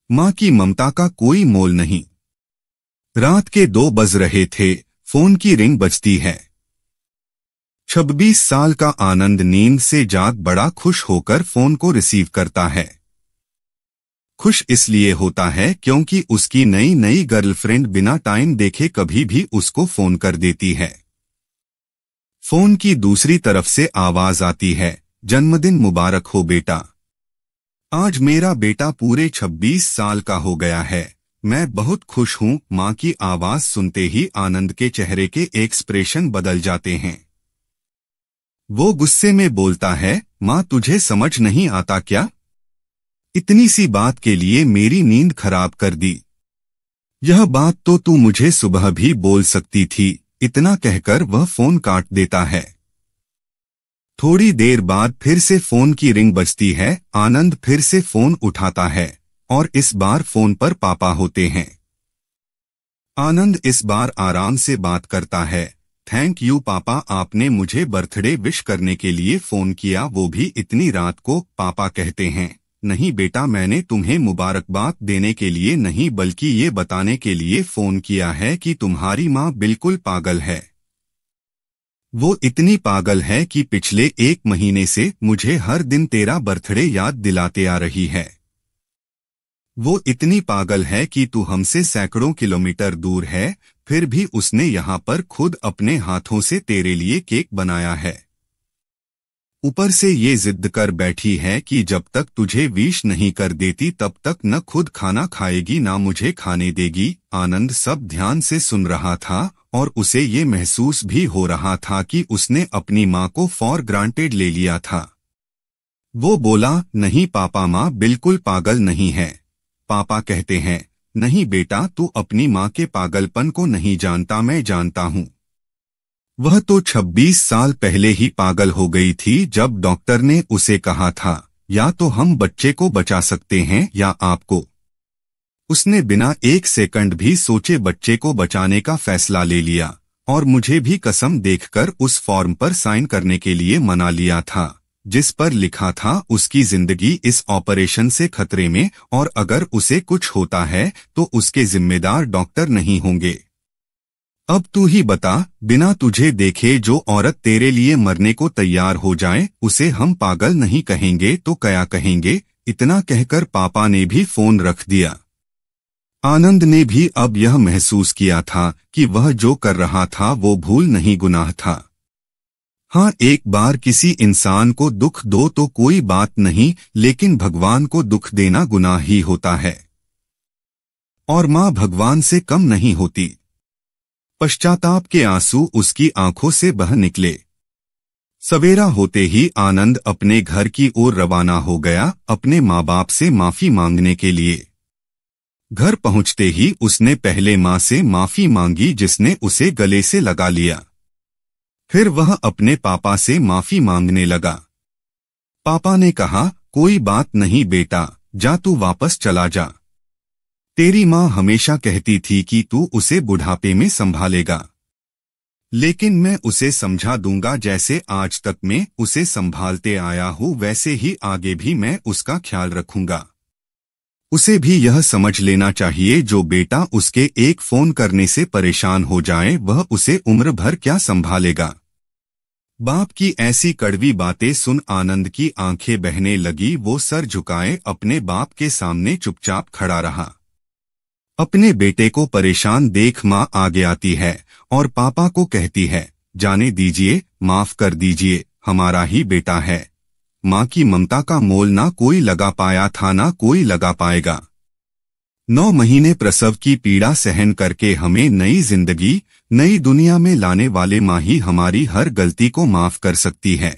माँ की ममता का कोई मोल नहीं। रात के 2 बज रहे थे, फोन की रिंग बजती है। 26 साल का आनंद नींद से जाग बड़ा खुश होकर फोन को रिसीव करता है। खुश इसलिए होता है क्योंकि उसकी नई नई गर्लफ्रेंड बिना टाइम देखे कभी भी उसको फोन कर देती है। फोन की दूसरी तरफ से आवाज आती है, जन्मदिन मुबारक हो बेटा। आज मेरा बेटा पूरे 26 साल का हो गया है। मैं बहुत खुश हूँ। माँ की आवाज सुनते ही आनंद के चेहरे के एक्सप्रेशन बदल जाते हैं। वो गुस्से में बोलता है, माँ तुझे समझ नहीं आता क्या? इतनी सी बात के लिए मेरी नींद खराब कर दी। यह बात तो तू मुझे सुबह भी बोल सकती थी। इतना कहकर वह फोन काट देता है। थोड़ी देर बाद फिर से फोन की रिंग बजती है। आनंद फिर से फोन उठाता है और इस बार फोन पर पापा होते हैं। आनंद इस बार आराम से बात करता है। थैंक यू पापा, आपने मुझे बर्थडे विश करने के लिए फोन किया, वो भी इतनी रात को। पापा कहते हैं, नहीं बेटा, मैंने तुम्हें मुबारकबाद देने के लिए नहीं बल्कि ये बताने के लिए फोन किया है कि तुम्हारी माँ बिल्कुल पागल है। वो इतनी पागल है कि पिछले 1 महीने से मुझे हर दिन तेरा बर्थडे याद दिलाते आ रही है। वो इतनी पागल है कि तू हमसे सैकड़ों किलोमीटर दूर है, फिर भी उसने यहाँ पर खुद अपने हाथों से तेरे लिए केक बनाया है। ऊपर से ये जिद कर बैठी है कि जब तक तुझे विश नहीं कर देती तब तक न खुद खाना खाएगी ना मुझे खाने देगी। आनंद सब ध्यान से सुन रहा था और उसे ये महसूस भी हो रहा था कि उसने अपनी माँ को फॉर ग्रांटेड ले लिया था। वो बोला, नहीं पापा, माँ बिल्कुल पागल नहीं है। पापा कहते हैं, नहीं बेटा, तू अपनी माँ के पागलपन को नहीं जानता, मैं जानता हूँ। वह तो 26 साल पहले ही पागल हो गई थी जब डॉक्टर ने उसे कहा था, या तो हम बच्चे को बचा सकते हैं या आपको। उसने बिना 1 सेकंड भी सोचे बच्चे को बचाने का फैसला ले लिया और मुझे भी कसम देखकर उस फॉर्म पर साइन करने के लिए मना लिया था, जिस पर लिखा था उसकी जिंदगी इस ऑपरेशन से खतरे में और अगर उसे कुछ होता है तो उसके जिम्मेदार डॉक्टर नहीं होंगे। अब तू ही बता, बिना तुझे देखे जो औरत तेरे लिए मरने को तैयार हो जाए उसे हम पागल नहीं कहेंगे तो क्या कहेंगे? इतना कहकर पापा ने भी फोन रख दिया। आनंद ने भी अब यह महसूस किया था कि वह जो कर रहा था वो भूल नहीं गुनाह था। हाँ, एक बार किसी इंसान को दुख दो तो कोई बात नहीं, लेकिन भगवान को दुख देना गुनाह ही होता है और माँ भगवान से कम नहीं होती। पश्चाताप के आंसू उसकी आंखों से बह निकले। सवेरा होते ही आनंद अपने घर की ओर रवाना हो गया, अपने माँ बाप से माफी मांगने के लिए। घर पहुंचते ही उसने पहले माँ से माफी मांगी जिसने उसे गले से लगा लिया। फिर वह अपने पापा से माफी मांगने लगा। पापा ने कहा, कोई बात नहीं बेटा, जा तू वापस चला जा। तेरी माँ हमेशा कहती थी कि तू उसे बुढ़ापे में संभालेगा, लेकिन मैं उसे समझा दूंगा। जैसे आज तक मैं उसे संभालते आया हूँ वैसे ही आगे भी मैं उसका ख्याल रखूंगा। उसे भी यह समझ लेना चाहिए, जो बेटा उसके एक फोन करने से परेशान हो जाए वह उसे उम्र भर क्या संभालेगा। बाप की ऐसी कड़वी बातें सुन आनंद की आंखें बहने लगी। वो सर झुकाए अपने बाप के सामने चुपचाप खड़ा रहा। अपने बेटे को परेशान देख माँ आगे आती है और पापा को कहती है, जाने दीजिए, माफ कर दीजिए, हमारा ही बेटा है। माँ की ममता का मोल ना कोई लगा पाया था ना कोई लगा पाएगा। 9 महीने प्रसव की पीड़ा सहन करके हमें नई जिंदगी, नई दुनिया में लाने वाले माँ ही हमारी हर गलती को माफ कर सकती है।